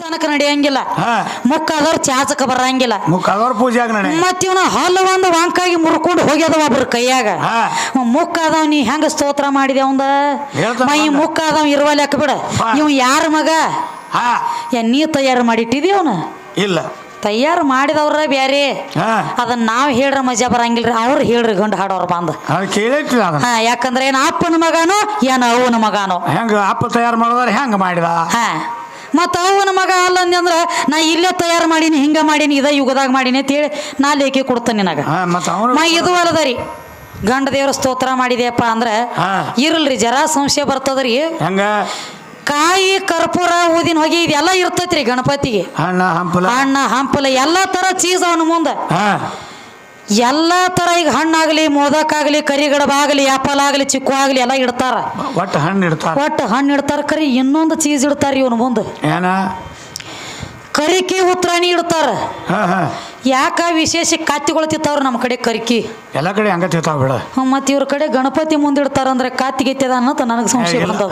ತನಕ ನಡೆಯಂಗಿಲ್ಲ, ಮುಕ್ಕಾದವ್ರು ಚಾಚಕ ಬರಂಗಿಲ್ಲ, ಮುಕ್ಕಾದವ್ರ ಪೂಜೆಯಾಗ ನಡೆ. ಮತ್ತ ಇವನ ಹಲ್ಲು ಒಂದು ವಾಂಕಾಗಿ ಮುರ್ಕೊಂಡು ಹೋಗ್ಯದ ಒಬ್ರ ಕೈಯಾಗ. ಮುಕ್ಕಾದವ್ ನೀ ಹೆಂಗ ಸ್ತೋತ್ರ ಮಾಡಿದೆ ಅವಂದ ಮೈ ಮುಕ್ಕಾದವ್ ಇರುವ ಲೆಕ್ಕ ಬಿಡ. ಇವ್ ಯಾರ ಮಗ? ನೀ ತಯಾರು ಮಾಡಿಟ್ಟಿದಿ ಅವನ? ಇಲ್ಲ, ತಯಾರು ಮಾಡಿದವ್ರ ಬ್ಯಾರೆ. ಅದನ್ನ ನಾವ್ ಹೇಳ್ರ ಮಜಾ ಬರಂಗಿಲ್ರಿ, ಅವ್ರು ಹೇಳ್ರಿ ಗಂಡ ಹಾಡೋರ್ ಬಂದ ಕೇಳಿಟ್ರಿ. ಯಾಕಂದ್ರೆ ಏನ್ ಅಪ್ಪನ ಮಗಾನೋ ಏನ ಅವನ ಮಗಾನೋ? ಹೆಂಗ ಅಪ್ಪ ತಯಾರು ಮಾಡಿದ್ರ ಹೆಂಗ ಮಾಡಿದ? ಮತ್ತ ಅವನ ಮಗ ಅಲ್ಲ ಅಂದ್ರ ನಾ ಇಲ್ಲೇ ತಯಾರು ಮಾಡೀನಿ, ಹಿಂಗ ಮಾಡೀನಿ, ಇದ ಯುಗದಾಗ ಮಾಡೀನಿ ಅಂತ ಹೇಳಿ ನಾ ಲೇಖಿ ಕೊಡ್ತೇನೆ ನಿನಗ. ಇದು ಅಲ್ಲದರಿ ಗಂಡ ದೇವ್ರ ಸ್ತೋತ್ರ ಮಾಡಿದೆಯಪ್ಪ ಅಂದ್ರ ಇರಲ್ರಿ, ಜರಾ ಸಂಶಯ ಬರ್ತದ್ರಿ. ಹೆಂಗ? ಕಾಯಿ ಕರ್ಪೂರ ಊದಿನ ಹೊಗೆ ಇದೆಲ್ಲ ಇರ್ತೈತ್ರಿ ಗಣಪತಿಗೆ. ಹಣ್ಣ ಹಂಪಲ ಎಲ್ಲಾ ತರ ಚೀಸ್ ಅವನ ಮುಂದ ಎಲ್ಲಾ ತರ. ಈಗ ಹಣ್ಣಾಗ್ಲಿ, ಮೋದಕ್ಕಾಗ್ಲಿ, ಕರಿಗಡಬಾಗ್ಲಿ, ಆಪಲ್ ಆಗ್ಲಿ, ಚಿಕ್ಕು ಆಗ್ಲಿ ಎಲ್ಲ ಇಡ್ತಾರ. ಒಟ್ಟು ಹಣ್ಣು ಇಡ್ತಾರ. ಕರಿ ಇನ್ನೊಂದು ಚೀಸ್ ಇಡ್ತಾರ ಇವನು ಮುಂದೆ. ಕರಿಕಿ ಉತ್ರಾಣಿ ಇಡ್ತಾರ. ಯಾಕ ವಿಶೇಷ ಕಾತಿಗಳು ತಿಂತಾವ್ರ ನಮ್ಮ ಕಡೆ ಕರಿಕಿ ಎಲ್ಲ ಕಡೆ ಹಂಗ ತಿಂತಾವ ಬಿಡ. ಮತ್ತ ಇವ್ರ ಕಡೆ ಗಣಪತಿ ಮುಂದಿಡ್ತಾರ ಅಂದ್ರೆ ಕಾತಿಗೆ ಎತ್ತದ ಅನ್ನೋದು ನನಗೆ ಸಂಶಯ ಬಂದದ.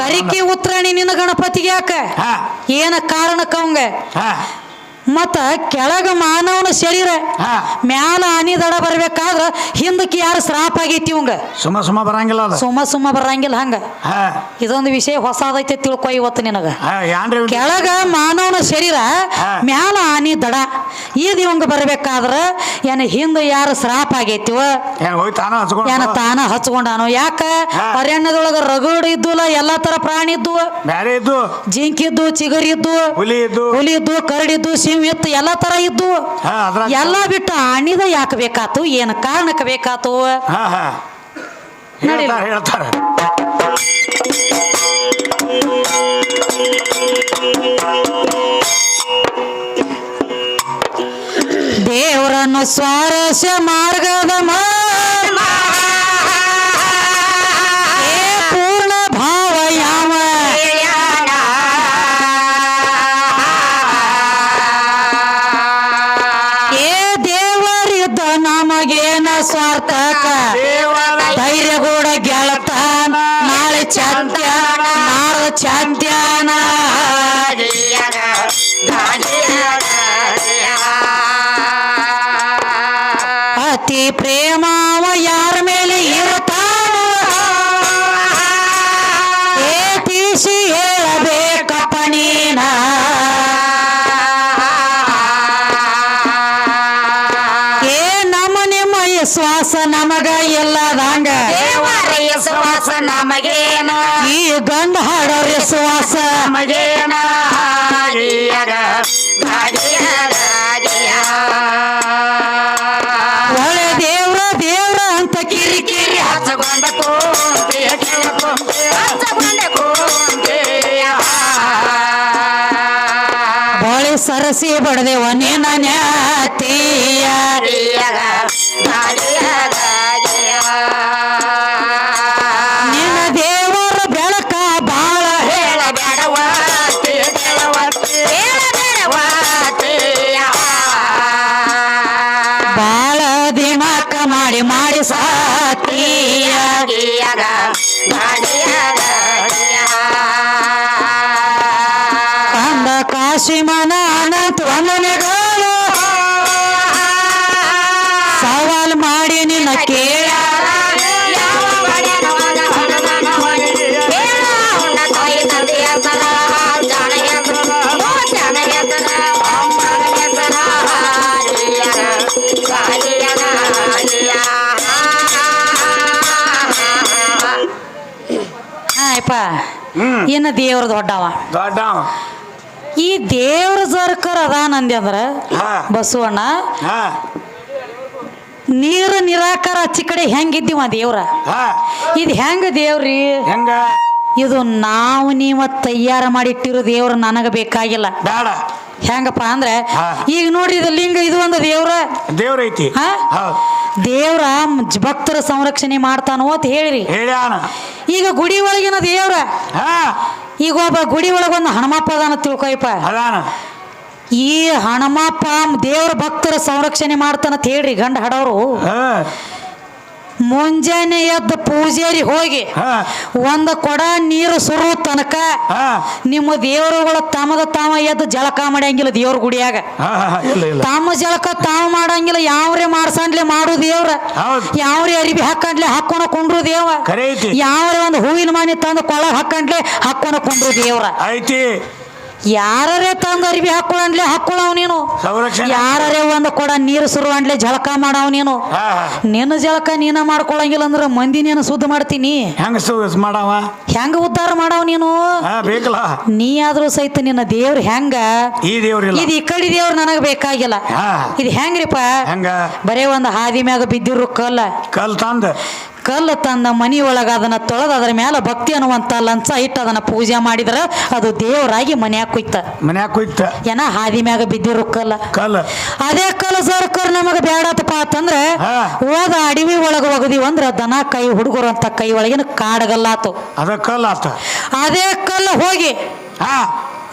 ಕರಿಕಿ ಉತ್ರಾಣಿ ನಿನ್ನ ಗಣಪತಿಗೆ ಯಾಕ? ಏನ ಕಾರಣಕ್ಕ ಅವಂಗ? ಮತ್ತ ಕೆಳಗ ಮಾನವನ ಶರೀರ ಮ್ಯಾಲ ಆನಿ ದಡ ಬರ್ಬೇಕಾದ್ರ ಹಿಂದಕ್ಕೆ ಯಾರು ಶ್ರಾಪ ಆಗೈತಿ ಇವಂಗ? ಸುಮ್ಮ ಬರಂಗಿಲ್ಲ. ಹಂಗ ಇದೊಂದು ವಿಷಯ ಹೊಸದೈತೆ ತಿಳ್ಕೊ ಇವತ್ತು ನಿನಗ. ಕೆಳಗ ಮಾನವನ ಶರೀರ ಮ್ಯಾಲ ಆನಿ ದಡ ಇದು ಇವಂಗ ಬರ್ಬೇಕಾದ್ರ ಏನ ಹಿಂದ ಯಾರು ಶ್ರಾಪ ಆಗೈತಿವ ಏನ ತಾನ ಹಚ್ಕೊಂಡಾನು? ಯಾಕ? ಅರಣ್ಯದೊಳಗ ರಗಡ್ ಇದ್ದುಲ್ಲ, ಎಲ್ಲಾ ತರ ಪ್ರಾಣಿ ಇದ್ದು, ಜಿಂಕಿದ್ದು, ಚಿಗರಿದ್ದು, ಹುಲಿದ್ದು, ಕರಡಿದ್ದು, ಇತ್ತು, ಎಲ್ಲಾ ತರ ಇದ್ದು. ಎಲ್ಲಾ ಬಿಟ್ಟು ಅಣಿದ ಯಾಕೆ ಬೇಕಾತು? ಏನ ಕಾರಣಕ್ಕೆ ಬೇಕಾತು? ಹೇಳ್ತಾರ. ದೇವರನ್ನು ಸ್ವಾರಸ್ಯ ಮಾರ್ಗದ ಪೂರ್ಣ ಭಾವ ಯಾವ? ನಮಗೇನ ಸ್ವಾರ್ಥಕ ಧೈರ್ಯಗೂಡ ಗೆಳತ ನಾಳೆ ಚಾಂತ್ಯಾನ ನಾಳೆ ಚಾಂತ್ಯಾನ. ಅತಿ ಪ್ರೇಮವ ಯಾರ ಮೇಲೆ ಇರುತ್ತಾನ? ತಿಳಿಸಿ ಹೇಳಬೇಕಪ್ಪ ನೀನ. ಶ್ವಾಸ ನಮಗ ಎಲ್ಲದಂಗ ಶ್ವಾಸ ನಮಗೇನ? ಈ ಗಂಡ ಹಾಡೋರ ಶ್ವಾಸ ನಮಗೇನ? ಒಳ್ಳೆ ದೇವ್ರ ಅಂತ ಕಿರಿಕಿರಿ ಹಚ್ಚಗೊಂಡ ಬಳಿ ಸರಸಿ ಬಡದೇವ ನೀನ ನ್ಯಾತೀಯ. ನಿನ್ನ ದೇವರ ಬೆಳಕ ಬಾಳ ಬಾಳ ದಿಮಾಕ ಮಾಡಿ ಸಾತೀಯ. ಕಂದ ಕಾಶಿಮನ ಅನಂತ ವಂದನೆಗಳು ಸವಾಲ್ ಮಾಡಿ ನಿನ್ನ ಕೇಳ. ಇನ್ನ ದೇವ್ರ ದೊಡ್ಡವ. ಈ ದೇವ್ರ ಸರ್ಕರ್ ಅದಾನಂದಿ ಅಂದ್ರ ಬಸವಣ್ಣ ನೀರು ನಿರಾಕಾರ ಹಚ್ಚಿ ಕಡೆ ಹೆಂಗಿದ್ದೀವ ದೇವ್ರ? ಇದು ಹೆಂಗ ದೇವ್ರಿ? ಇದು ನಾವು ನೀವ ತಯಾರ ಮಾಡಿಟ್ಟಿರೋ ದೇವ್ರ ನನಗ ಬೇಕಾಗಿಲ್ಲ. ಹೆಂಗಪ್ಪ ಅಂದ್ರೆ ಈಗ ನೋಡ್ರಿ ಇದು ಲಿಂಗ, ಇದು ಒಂದು ದೇವ್ರ ಐತಿ. ದೇವ್ರ ಭಕ್ತರ ಸಂರಕ್ಷಣೆ ಮಾಡ್ತಾನೋ ಅಂತ ಹೇಳ್ರಿ. ಈಗ ಗುಡಿ ಒಳಗಿನ ದೇವ್ರ, ಈಗ ಒಬ್ಬ ಗುಡಿ ಒಳಗೊಂದು ಹನುಮಪ್ಪ ಅದಾನ ತಿಳ್ಕೊಯಪ್ಪ. ಈ ಹನುಮಪ್ಪ ದೇವ್ರ ಭಕ್ತರ ಸಂರಕ್ಷಣೆ ಮಾಡ್ತಾನಂತ ಹೇಳ್ರಿ ಗಂಡ ಹಾಡೋರು. ಮುಂಜಾನೆ ಎದ್ದು ಪೂಜಾರಿ ಹೋಗಿ ಹಾ ಒಂದು ಕೊಡ ನೀರು ಸುರು ತನಕ ಹಾ ನಿಮ್ಮ ದೇವರುಗಳು ತಮ್ಮದ ತಾವ ಎದ್ದು ಜಳಕ ಮಾಡಂಗಿಲ್ಲ ದೇವ್ರ ಗುಡಿಯಾಗ. ಹಾ ಇಲ್ಲ ಇಲ್ಲ ತಮ್ಮ ಜಳಕ ತಾವು ಮಾಡಂಗಿಲ್ಲ. ಯಾವ್ರೆ ಮಾಡ್ಸಂಡ್ಲೆ ಮಾಡು ದೇವ್ರ, ಹೌದು ಯಾವ್ರೆ ಅರಿವಿ ಹಾಕೊಂಡ್ಲೆ ಹಾಕೋಣ ಕುಂಡ್ರು ದೇವ, ಖರೆ ಐತಿ ಯಾವ್ರೆ ಒಂದು ಹೂವಿನ ಮನೆ ತಂದು ಕೊಳಗ ಹಾಕೊಂಡ್ಲೆ ಹಾಕೋಣ ಕುಂಡ್ರು ದೇವ್ರ. ಐತಿ ಯಾರೇ ತಂದು ಅರಿವಿ ಹಾಕೊಳ್ಳಂಡ್ಲೆ ಹಾಕೊಳ್ಳವ್ ನೀನು. ಸಂರಕ್ಷಣೆ ಯಾರೇ ಒಂದು ಕೊಡ ನೀರು ಸುರು ಅಂಡ್ಲೆ ಜಳಕ ಮಾಡವ್ ನೀನು. ಹಾ ನಿನ್ನ ಜಳಕ ನೀನ ಮಾಡ್ಕೊಳಂಗಿಲ್ಲ ಅಂದ್ರೆ ಮಂದಿ ನೀನು ಶುದ್ಧ ಮಾಡ್ತೀನಿ. ಹೆಂಗ ಮಾಡವ ಹೆಂಗ ಉದ್ಧಾರ ಮಾಡವ್ ನೀನು? ಹಾ ಬೇಕಲ್ಲ. ನೀ ಆದ್ರೂ ಸಹಿತ ನಿನ್ನ ದೇವ್ರ ಹೆಂಗ ಈ ದೇವ್ರಿಲ್ಲ, ಇದು ಈ ಕಡೆ ದೇವ್ರ ನನಗ ಬೇಕಾಗಿಲ್ಲ. ಹಾ ಇದು ಹೆಂಗ್ರಿಪ್ಪ? ಹೆಂಗ ಬರೇ ಒಂದು ಹಾದಿ ಮ್ಯಾಗ ಬಿದ್ದಿರು ಕಲ್ ತಂದ ಕಲ್ಲು ತಂದ ಮನಿ ಒಳಗ ಅದನ್ನ ತೊಳೆದ ಅದ್ರ ಮೇಲೆ ಭಕ್ತಿ ಅನ್ನುವಂತ ಲಂಚ ಇಟ್ಟು ಅದನ್ನ ಪೂಜೆ ಮಾಡಿದ್ರ ಅದು ದೇವರಾಗಿ ಮನ್ಯಾಗ ಕುಯ್ತ. ಮನ್ಯಾಗ ಕುಯ್ತ ಏನ ಹಾದಿ ಮ್ಯಾಗ ಬಿದ್ದಿರು ಕಲ್ ಅದೇ ಕಲ್ಲು ಸರ್ಕರ್ ನಮಗ ಬೇಡತ್ತಪ್ಪ ಅಂತಂದ್ರೆ ಹಾ. ಹೋದ ಅಡವಿ ಒಳಗ ಒಗದಿವಿ ಅಂದ್ರ ದನ ಕೈ ಹುಡುಗರು ಅಂತ ಕೈ ಒಳಗಿನ ಕಾಡಗಲ್ಲಾತು. ಅದ ಕಲ್ ಆತ. ಅದೇ ಕಲ್ಲು ಹೋಗಿ ಹಾ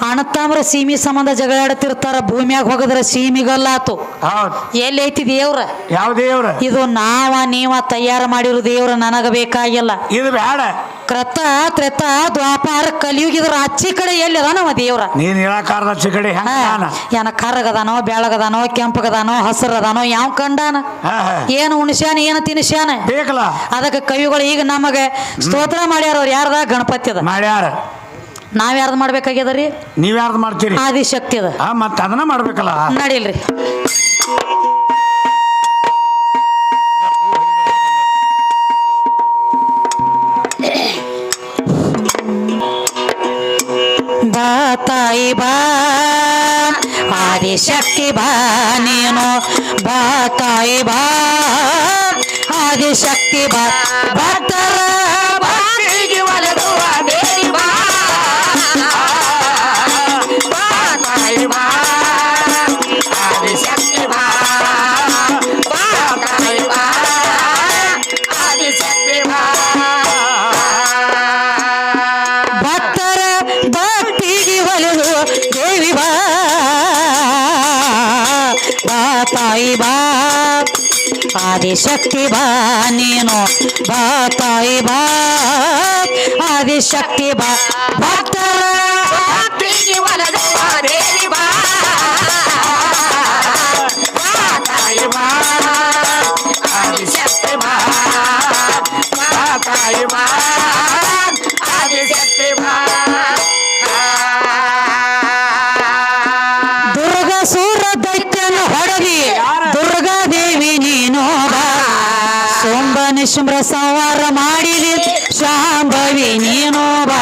ಅಣ್ಣತಾಮ್ರ ಸೀಮಿ ಸಂಬಂಧ ಜಗಳಾಡ್ತಿರ್ತಾರ, ಭೂಮಿಯಾಗ ಹೋಗದ್ರ ಸೀಮಿಗಲ್ಲಾತು. ಹೌದ್ ಎಲ್ಲಿ ಐತಿ ದೇವ್ರ? ಯಾವ ದೇವ್ರ? ಇದು ನೀವ ತಯಾರು ಮಾಡಿರೋ ದೇವ್ರ ನನಗ ಬೇಕಾಗಿಲ್ಲ. ಇದು ಬೇಡ. ಕೃತ ತ್ರೇತ ದ್ವಾಪಾರ ಕಲಿಯುಗಿದ್ರ ಅಚ್ಚಿ ಕಡೆ ಎಲ್ಲಿ ಅದ ನಮ್ಮ ದೇವ್ರ? ನೀನ್ ಹೇಳಕಾರದ ಅಚ್ಚಿ ಕಡೆ ಹೆಂಗ? ಏನ ಕರ್ರಗದಾನೋ ಬೆಳಗದಾನೋ ಕೆಂಪಗದಾನೋ ಹಸರದಾನೋ ಯಾವ ಕಂಡಾನ? ಏನು ಉಣಿಸ್ಯಾನ ಏನು ತಿನ್ಸ್ಯಾನ? ಬೇಕಲ್ಲ. ಅದಕ್ಕೆ ಕವಿಗಳು ಈಗ ನಮಗೆ ಸ್ತೋತ್ರ ಮಾಡ್ಯಾರ. ಅವ್ರು ಯಾರದ? ಗಣಪತಿ ಅದ ಮಾಡ್ಯಾರ. ನಾವ್ ಯಾರ್ದು ಮಾಡ್ಬೇಕಾಗ್ಯದ ರೀ? ನೀವ್ ಯಾರ್ದು ಮಾಡ್ತೀರಿ? ಆದಿಶಕ್ತಿ ಅದ. ಮತ್ತ ಅದನ್ನ ಮಾಡ್ಬೇಕಲ್ಲ. ನಡಿಲ್ರಿ. ಬಾ ತಾಯಿ ಬಾ ಆದಿಶಕ್ತಿ ಬಾ ನೀನು, ಬಾ ತಾಯಿ ಬಾ ಆದಿಶಕ್ತಿ ಬಾ. ಭಕ್ತರ ಭಕ್ತಿಗೆ ಒಲಿದುವ ದೇವಿ ಬಾ, ಬಾ ತಾಯಿ ಬಾ ಆದಿಶಕ್ತಿ ಬಾ, ಬಾ ತಾಯಿ ಬಾ ಆದಿಶಕ್ತಿ ಬಾ. ಭಕ್ತರ ಭಕ್ತಿಗೆ ಒಲಿದು ದೇವಿ ಬಾ, ಬಾ ತಾಯಿ ಬಾ ಆದಿಶಕ್ತಿ ಬಾ ನೀನು, ಬಾ ತಾಯಿ ಬಾ ಆದಿಶಕ್ತಿ ಬಾ. ಭಕ್ತರ ಭಕ್ತಿಗೆ ಒಲಿದುವ ದೇವಿ ಬಾ, ಬಾ ತಾಯಿ ಬಾ ಆದಿಶಕ್ತಿ ಬಾ, ಬಾ ತಾಯಿ ಬಾ ಆದಿಶಕ್ತಿ ಬಾ. ದುರ್ಗ ಸೂರ ದೈತ್ಯನ ಹೊಡದಿ ದುರ್ಗಾ ದೇವಿ ನೀನು ಬಾ, ಸೋಂಬ ನಿಶುಂಭ್ರ ಸಂವಾರ ಮಾಡಿದಿ ಶಾಂಭವಿ ನೀನು ಬಾ.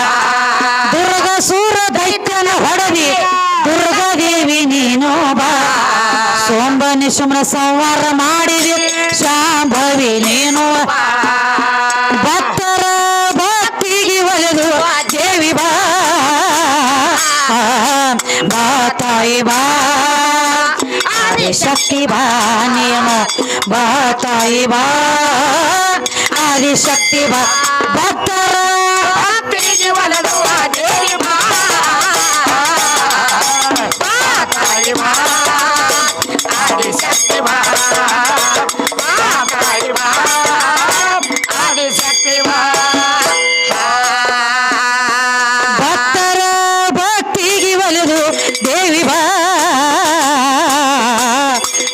ದುರ್ಗ ಸೂರ ದೈತ್ಯನ ಹೊಡದಿ ದುರ್ಗಾ ದೇವಿ ನೀನು ಬಾ, ಸೋಂಬ ನಿಶುಂಭ್ರ ಸಂವಾರ ಮಾಡಿದಿ ಶಾಂಭವಿ ನೀನು ಬಾ. ಭಕ್ತರ ಭಕ್ತಿಗೆ ಒಲಿದು ದೇವಿ ಬಾ, ಬಾ ತಾಯಿ ಬಾ ಆದಿಶಕ್ತಿ ಬಾ ನೀನು, ಬಾ ತಾಯಿ ಬಾ ಆದಿಶಕ್ತಿ ಬಾ. ಭಕ್ತರ ಭಕ್ತಿಗೆ ಒಲಿದುವ ದೇವಿ ಬಾ, ಬಾ ತಾಯಿ ಬಾ ಆದಿಶಕ್ತಿ ಬಾ, ಬಾ ತಾಯಿ ಬಾ ಆದಿಶಕ್ತಿ ಬಾ. ಭಕ್ತರ ಭಕ್ತಿಗೆ ಒಲಿದು ದೇವಿ ಬಾ,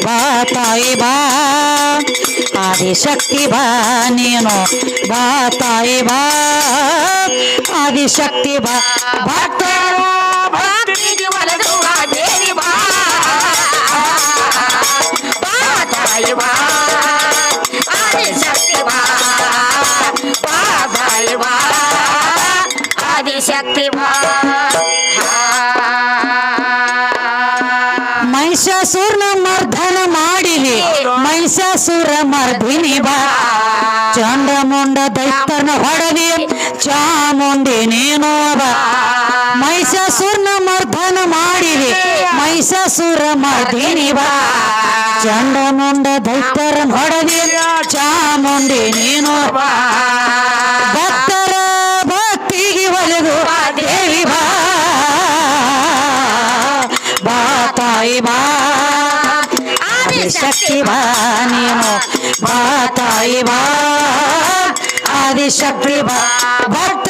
ಬಾ ತಾಯಿ ಬಾ ಆದಿಶಕ್ತಿ ಬಾ ನೀನು, ಬಾ ತಾಯಿ ಬಾ ಆದಿಶಕ್ತಿ ಬಾ. ಭಕ್ತರ ಭಕ್ತಿಗೆ ಒಲಿದುವ ದೇವಿ ಬಾ, ಬಾ ತಾಯಿ ಬಾ ಆದಿಶಕ್ತಿ ಬಾ, ಬಾ ತಾಯಿ ಬಾ ಆದಿಶಕ್ತಿ ಬಾ. ಮಹಿಷಾಸುರನ ಮರ್ದನ ಮಾಡಿಲಿ ಮಹಿಷಾಸುರ ಮರ್ದಿನಿ ಬಾ, ಚಂಡಮುಂಡ ದೈತ್ಯನ ಹೊಡದಿ ಚಾಮುಂಡಿ ನೀನು ಬಾ. ಮಹಿಷಾಸುರನ ಮರ್ದನ ಮಾಡಿಲಿ ಮಹಿಷಾಸುರ ಮರ್ದಿನಿ ಬಾ, ಚಂಡಮುಂಡ ದೈತ್ಯರನ್ನ ಹೊಡದಿ ಚಾಮುಂಡಿ ನೀನು ಬಾ. ಭಕ್ತರ ಭಕ್ತಿಗೆ ಒಲಿದು ದೇವಿ ಬಾ, ಬಾ ತಾಯಿ ಬಾ ಆದಿಶಕ್ತಿ ಬಾ ನೀನು ಬಾ ತಾಯಿ ಬಾ ಆದಿಶಕ್ತಿ ಬಾ ಭಕ್ತ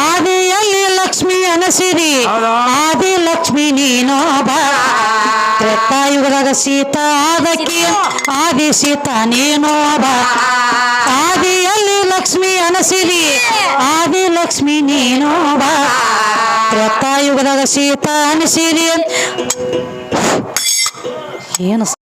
ಆದಿಯಲ್ಲಿ ಲಕ್ಷ್ಮಿ ಅನಸಿರಿ ಆದಿ ಲಕ್ಷ್ಮಿ ನೀನೋ ಬಾ ತ್ರೇತಾಯುಗದಾಗ ಸೀತಾ ಆದಕ್ಕೆ ಆದಿ ಸೀತಾ ನೀನೋ ಬಾ ಆದಿಯಲ್ಲಿ ಲಕ್ಷ್ಮಿ ಅನಸಿರಿ ಆದಿ ಲಕ್ಷ್ಮಿ ನೀನೋ ಬಾ ತ್ರೇತಾಯುಗದಾಗ ಸೀತಾ ಅನಸಿರಿ ಏನು